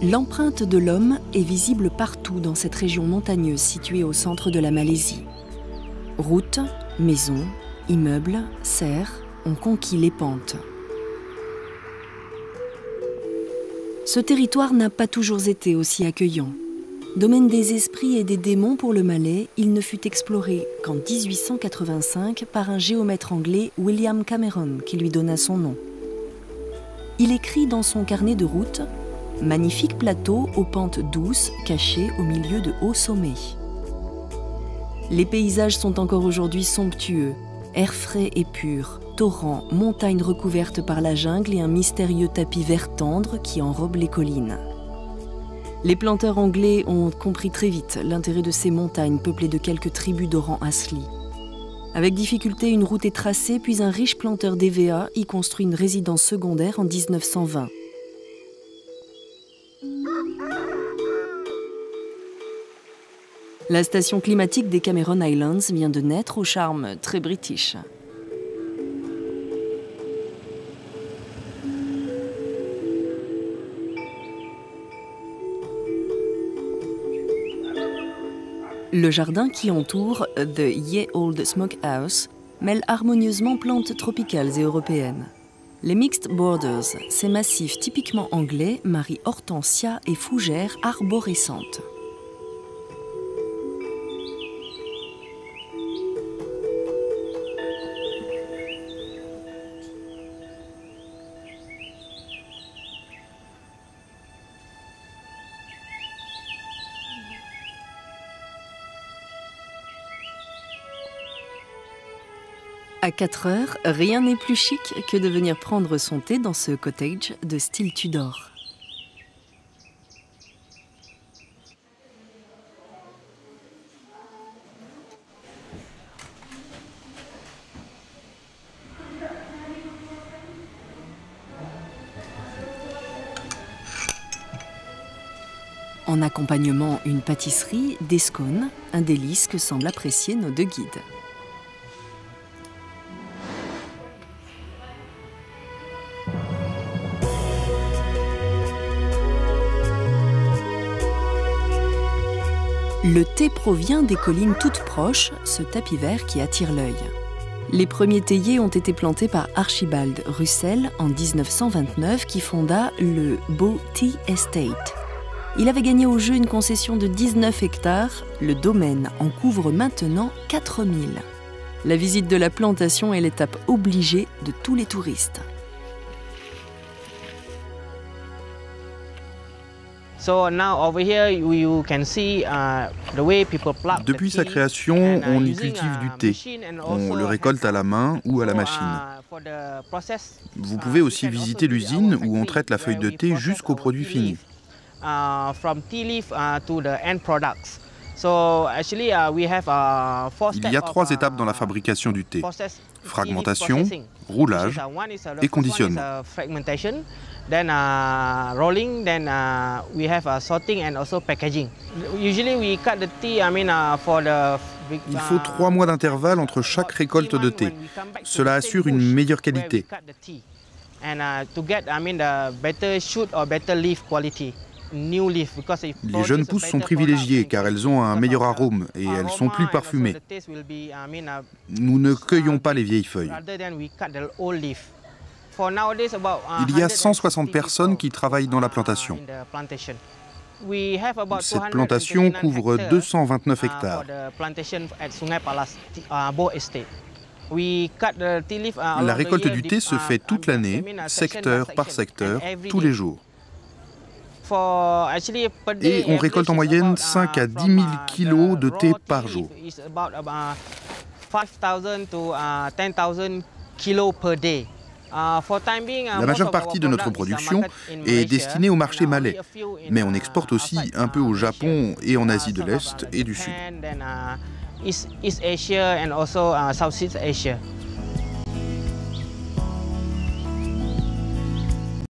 L'empreinte de l'homme est visible partout dans cette région montagneuse située au centre de la Malaisie. Routes, maisons, immeubles, serres ont conquis les pentes. Ce territoire n'a pas toujours été aussi accueillant. Domaine des esprits et des démons pour le Malais, il ne fut exploré qu'en 1885 par un géomètre anglais, William Cameron, qui lui donna son nom. Il écrit dans son carnet de route « Magnifique plateau aux pentes douces, cachés au milieu de hauts sommets ». Les paysages sont encore aujourd'hui somptueux, air frais et pur, torrents, montagnes recouvertes par la jungle et un mystérieux tapis vert tendre qui enrobe les collines. Les planteurs anglais ont compris très vite l'intérêt de ces montagnes peuplées de quelques tribus d'Oran Asli. Avec difficulté, une route est tracée, puis un riche planteur d'EVA y construit une résidence secondaire en 1920. La station climatique des Cameron Highlands vient de naître au charme très british. Le jardin qui entoure The Ye Old Smokehouse mêle harmonieusement plantes tropicales et européennes. Les Mixed Borders, ces massifs typiquement anglais, marient hortensias et fougères arborescentes. À 4 heures, rien n'est plus chic que de venir prendre son thé dans ce cottage de style Tudor. En accompagnement, une pâtisserie, des scones, un délice que semblent apprécier nos deux guides. Le thé provient des collines toutes proches, ce tapis vert qui attire l'œil. Les premiers théiers ont été plantés par Archibald Russell en 1929 qui fonda le Bow Tea Estate. Il avait gagné au jeu une concession de 19 hectares. Le domaine en couvre maintenant 4000. La visite de la plantation est l'étape obligée de tous les touristes. Depuis sa création, on y cultive du thé. On le récolte à la main ou à la machine. Vous pouvez aussi visiter l'usine où on traite la feuille de thé jusqu'au produit fini. Il y a 3 étapes dans la fabrication du thé: fragmentation, roulage et conditionnement. Then rolling, then we have sorting and also packaging. Usually we cut the tea, for the Il faut 3 mois d'intervalle entre chaque récolte de thé. Cela assure une meilleure qualité. Les jeunes pousses sont privilégiées car elles ont un meilleur arôme et elles sont plus parfumées. Nous ne cueillons pas les vieilles feuilles. Il y a 160 personnes qui travaillent dans la plantation. Cette plantation couvre 229 hectares. La récolte du thé se fait toute l'année, secteur par secteur, tous les jours. Et on récolte en moyenne 5 à 10 000 kilos de thé par jour. La majeure partie de notre production est destinée au marché malais, mais on exporte aussi un peu au Japon et en Asie de l'Est et du Sud.